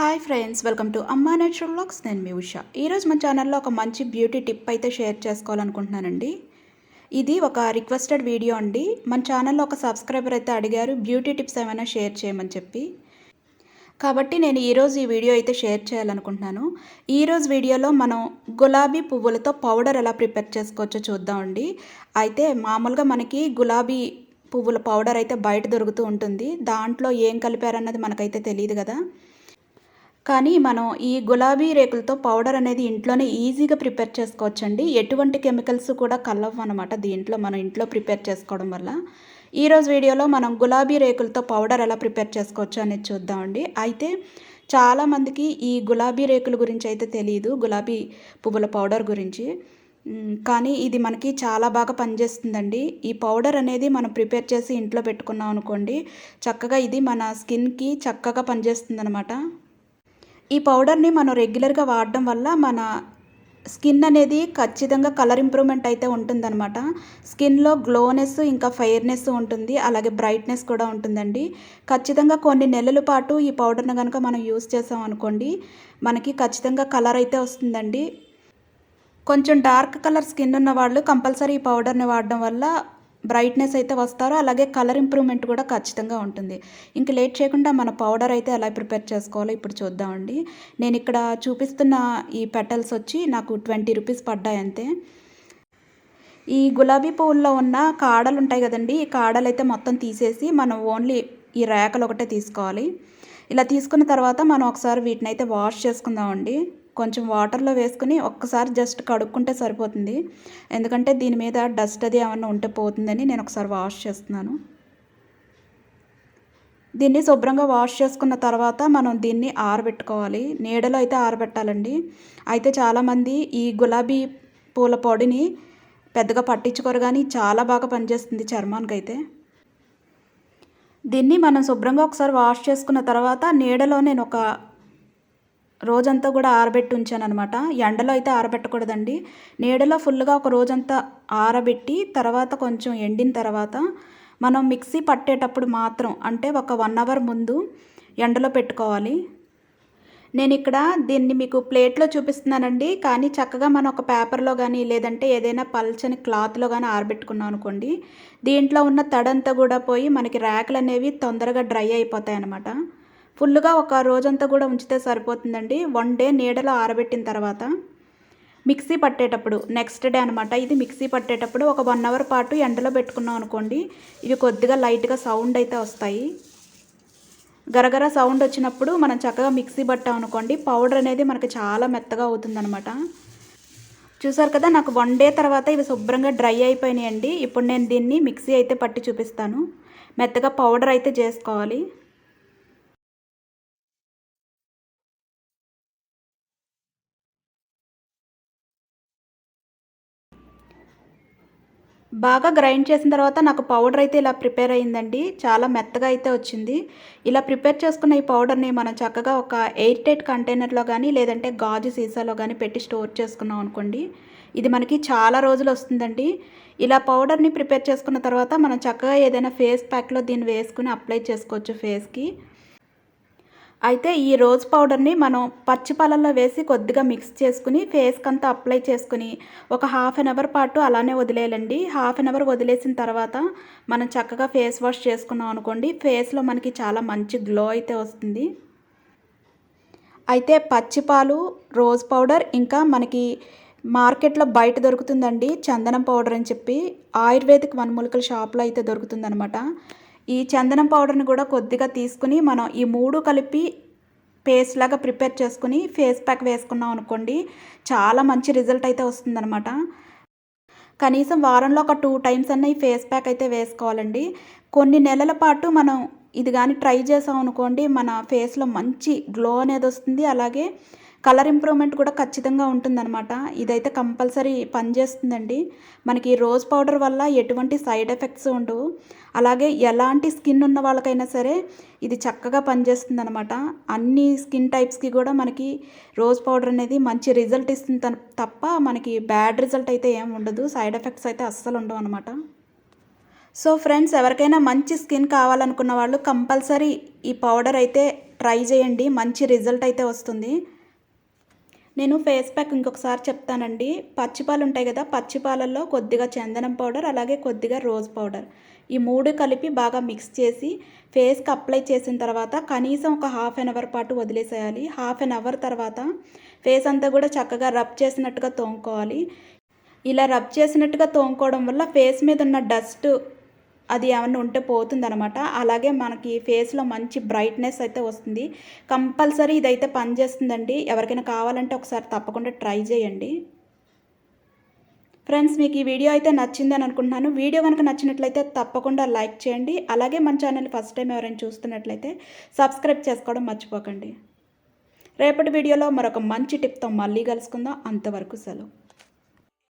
Hi friends, welcome to అమ్మా natural vlogs. నేను మీ ఉష. ఈరోజు మన ఛానల్లో ఒక మంచి బ్యూటీ టిప్ అయితే షేర్ చేసుకోవాలనుకుంటున్నానండి. ఇది ఒక రిక్వెస్టెడ్ వీడియో అండి. మన ఛానల్లో ఒక సబ్స్క్రైబర్ అయితే అడిగారు బ్యూటీ టిప్స్ ఏమైనా షేర్ చేయమని చెప్పి. కాబట్టి నేను ఈరోజు ఈ వీడియో అయితే షేర్ చేయాలనుకుంటున్నాను. ఈరోజు వీడియోలో మనం గులాబీ పువ్వులతో పౌడర్ ఎలా ప్రిపేర్ చేసుకోవచ్చో చూద్దామండి. అయితే మామూలుగా మనకి గులాబీ పువ్వుల పౌడర్ అయితే బయట దొరుకుతూ ఉంటుంది. దాంట్లో ఏం కలిపారన్నది మనకైతే తెలియదు కదా. కానీ మనం ఈ గులాబీ రేకులతో పౌడర్ అనేది ఇంట్లోనే ఈజీగా ప్రిపేర్ చేసుకోవచ్చండి. ఎటువంటి కెమికల్స్ కూడా కలవవు అనమాట దీంట్లో, మనం ఇంట్లో ప్రిపేర్ చేసుకోవడం వల్ల. ఈరోజు వీడియోలో మనం గులాబీ రేకులతో పౌడర్ ఎలా ప్రిపేర్ చేసుకోవచ్చు అనేది చూద్దామండి. అయితే చాలామందికి ఈ గులాబీ రేకుల గురించి అయితే తెలియదు, గులాబీ పువ్వుల పౌడర్ గురించి. కానీ ఇది మనకి చాలా బాగా పనిచేస్తుందండి. ఈ పౌడర్ అనేది మనం ప్రిపేర్ చేసి ఇంట్లో పెట్టుకున్నాం అనుకోండి, చక్కగా ఇది మన స్కిన్కి చక్కగా పనిచేస్తుంది అనమాట. ఈ పౌడర్ని మనం రెగ్యులర్గా వాడడం వల్ల మన స్కిన్ అనేది ఖచ్చితంగా కలర్ ఇంప్రూవ్మెంట్ అయితే ఉంటుందన్నమాట. స్కిన్లో గ్లోనెస్ ఇంకా ఫెయిర్నెస్ ఉంటుంది, అలాగే బ్రైట్నెస్ కూడా ఉంటుందండి. ఖచ్చితంగా కొన్ని నెలల పాటు ఈ పౌడర్ని కనుక మనం యూస్ చేసాం అనుకోండి, మనకి ఖచ్చితంగా కలర్ అయితే వస్తుందండి. కొంచెం డార్క్ కలర్ స్కిన్ ఉన్న వాళ్ళు కంపల్సరీ ఈ పౌడర్ని వాడడం వల్ల బ్రైట్నెస్ అయితే వస్తారు, అలాగే కలర్ ఇంప్రూవ్మెంట్ కూడా ఖచ్చితంగా ఉంటుంది. ఇంక లేట్ చేయకుండా మన పౌడర్ అయితే ఎలా ప్రిపేర్ చేసుకోవాలో ఇప్పుడు చూద్దామండి. నేను ఇక్కడ చూపిస్తున్న ఈ పెటల్స్ వచ్చి నాకు 20 రూపీస్ పడ్డాయి అంతే. ఈ గులాబీ పువ్వుల్లో ఉన్న కాడలు ఉంటాయి కదండి, ఈ కాడలు అయితే మొత్తం తీసేసి మనం ఓన్లీ ఈ రేకలు ఒకటే తీసుకోవాలి. ఇలా తీసుకున్న తర్వాత మనం ఒకసారి వీటిని అయితే వాష్ చేసుకుందామండి. కొంచెం వాటర్లో వేసుకుని ఒక్కసారి జస్ట్ కడుక్కుంటే సరిపోతుంది, ఎందుకంటే దీని మీద డస్ట్ అది ఏమన్నా ఉంటే పోతుందని నేను ఒకసారి వాష్ చేస్తున్నాను. దీన్ని శుభ్రంగా వాష్ చేసుకున్న తర్వాత మనం దీన్ని ఆరబెట్టుకోవాలి. నీడలో అయితే ఆరబెట్టాలండి. అయితే చాలామంది ఈ గులాబీ పూల పొడిని పెద్దగా పట్టించుకోరు, కానీ చాలా బాగా పనిచేస్తుంది చర్మానికి అయితే. దీన్ని మనం శుభ్రంగా ఒకసారి వాష్ చేసుకున్న తర్వాత నీడలో నేను ఒక రోజంతా కూడా ఆరబెట్టి ఉంచాను అనమాట. ఎండలో అయితే ఆరబెట్టకూడదండి, నీడలో ఫుల్గా ఒక రోజంతా ఆరబెట్టి తర్వాత కొంచెం ఎండిన తర్వాత మనం మిక్సీ పట్టేటప్పుడు మాత్రం, అంటే ఒక 1 అవర్ ముందు ఎండలో పెట్టుకోవాలి. నేను ఇక్కడ దీన్ని మీకు ప్లేట్లో చూపిస్తున్నానండి, కానీ చక్కగా మనం ఒక పేపర్లో కానీ లేదంటే ఏదైనా పల్చని క్లాత్లో కానీ ఆరబెట్టుకున్నాం అనుకోండి, దీంట్లో ఉన్న తడంతా కూడా పోయి మనకి ర్యాకులు అనేవి తొందరగా డ్రై అయిపోతాయి అన్నమాట. ఫుల్గా ఒక రోజంతా కూడా ఉంచితే సరిపోతుందండి. 1 డే నీడలో ఆరబెట్టిన తర్వాత మిక్సీ పట్టేటప్పుడు, నెక్స్ట్ డే అనమాట, ఇది మిక్సీ పట్టేటప్పుడు ఒక 1 అవర్ పాటు ఎండలో పెట్టుకున్నాం అనుకోండి, ఇవి కొద్దిగా లైట్గా సౌండ్ అయితే వస్తాయి. గరగర సౌండ్ వచ్చినప్పుడు మనం చక్కగా మిక్సీ పట్టాం అనుకోండి, పౌడర్ అనేది మనకి చాలా మెత్తగా అవుతుందన్నమాట. చూసారు కదా, నాకు 1 డే తర్వాత ఇవి శుభ్రంగా డ్రై అయిపోయినాయండి. ఇప్పుడు నేను దీన్ని మిక్సీ అయితే పట్టి చూపిస్తాను. మెత్తగా పౌడర్ అయితే చేసుకోవాలి. బాగా గ్రైండ్ చేసిన తర్వాత నాకు పౌడర్ అయితే ఇలా ప్రిపేర్ అయ్యిందండి. చాలా మెత్తగా అయితే వచ్చింది. ఇలా ప్రిపేర్ చేసుకున్న ఈ పౌడర్ని మనం చక్కగా ఒక ఎయిర్ టైట్ కంటైనర్లో కానీ లేదంటే గాజు సీసాలో కానీ పెట్టి స్టోర్ చేసుకున్నాం అనుకోండి, ఇది మనకి చాలా రోజులు వస్తుందండి. ఇలా పౌడర్ని ప్రిపేర్ చేసుకున్న తర్వాత మనం చక్కగా ఏదైనా ఫేస్ ప్యాక్లో దీన్ని వేసుకుని అప్లై చేసుకోవచ్చు ఫేస్కి. అయితే ఈ రోజ్ పౌడర్ని మనం పచ్చి పాలల్లో వేసి కొద్దిగా మిక్స్ చేసుకుని ఫేస్కి అంతా అప్లై చేసుకుని ఒక 1/2 అవర్ పాటు అలానే వదిలేయాలండి. 1/2 అవర్ వదిలేసిన తర్వాత మనం చక్కగా ఫేస్ వాష్ చేసుకున్నాం అనుకోండి, ఫేస్లో మనకి చాలా మంచి గ్లో అయితే వస్తుంది. అయితే పచ్చిపాలు, రోజ్ పౌడర్, ఇంకా మనకి మార్కెట్లో బయట దొరుకుతుందండి చందనం పౌడర్ అని చెప్పి, ఆయుర్వేదిక్ వనమూలికల షాప్లో అయితే దొరుకుతుందనమాట. ఈ చందనం పౌడర్ని కూడా కొద్దిగా తీసుకుని మనం ఈ 3 కలిపి పేస్ట్ లాగా ప్రిపేర్ చేసుకుని ఫేస్ ప్యాక్ వేసుకున్నాం అనుకోండి, చాలా మంచి రిజల్ట్ అయితే వస్తుందన్నమాట. కనీసం వారంలో ఒక 2 టైమ్స్ అన్న ఈ ఫేస్ ప్యాక్ అయితే వేసుకోవాలండి. కొన్ని నెలల పాటు మనం ఇది కానీ ట్రై చేసాం అనుకోండి, మన ఫేస్లో మంచి గ్లో అనేది వస్తుంది, అలాగే కలర్ ఇంప్రూవ్మెంట్ కూడా ఖచ్చితంగా ఉంటుందన్నమాట. ఇదైతే కంపల్సరీ పనిచేస్తుందండి. మనకి రోజ్ పౌడర్ వల్ల ఎటువంటి సైడ్ ఎఫెక్ట్స్ ఉండవు, అలాగే ఎలాంటి స్కిన్ ఉన్న వాళ్ళకైనా సరే ఇది చక్కగా పనిచేస్తుంది అనమాట. అన్ని స్కిన్ టైప్స్కి కూడా మనకి రోజ్ పౌడర్ అనేది మంచి రిజల్ట్ ఇస్తుంది తప్ప మనకి బ్యాడ్ రిజల్ట్ అయితే ఏమి ఉండదు, సైడ్ ఎఫెక్ట్స్ అయితే అస్సలు ఉండవు అనమాట. సో ఫ్రెండ్స్, ఎవరికైనా మంచి స్కిన్ కావాలనుకున్న వాళ్ళు కంపల్సరీ ఈ పౌడర్ అయితే ట్రై చేయండి, మంచి రిజల్ట్ అయితే వస్తుంది. నేను ఫేస్ ప్యాక్ ఇంకొకసారి చెప్తానండి. పచ్చిపాలు ఉంటాయి కదా, పచ్చిపాలల్లో కొద్దిగా చందనం పౌడర్, అలాగే కొద్దిగా రోజ్ పౌడర్, ఈ 3 కలిపి బాగా మిక్స్ చేసి ఫేస్కి అప్లై చేసిన తర్వాత కనీసం ఒక హాఫ్ అన్ అవర్ పాటు వదిలేసేయాలి. హాఫ్ అన్ అవర్ తర్వాత ఫేస్ అంతా కూడా చక్కగా రబ్ చేసినట్టుగా తోముకోవాలి. ఇలా రబ్ చేసినట్టుగా తోముకోవడం వల్ల ఫేస్ మీద ఉన్న డస్ట్ అది ఏమన్నా ఉంటే పోతుందనమాట. అలాగే మనకి ఫేస్లో మంచి బ్రైట్నెస్ అయితే వస్తుంది. కంపల్సరీ ఇదైతే పనిచేస్తుందండి. ఎవరికైనా కావాలంటే ఒకసారి తప్పకుండా ట్రై చేయండి. ఫ్రెండ్స్, మీకు ఈ వీడియో అయితే నచ్చిందని అనుకుంటున్నాను. వీడియో కనుక నచ్చినట్లయితే తప్పకుండా లైక్ చేయండి. అలాగే మన ఛానల్ని ఫస్ట్ టైం ఎవరైనా చూస్తున్నట్లయితే సబ్స్క్రైబ్ చేసుకోవడం మర్చిపోకండి. రేపటి వీడియోలో మరొక మంచి టిప్తో మళ్ళీ కలుసుకుందాం. అంతవరకు సెలవు.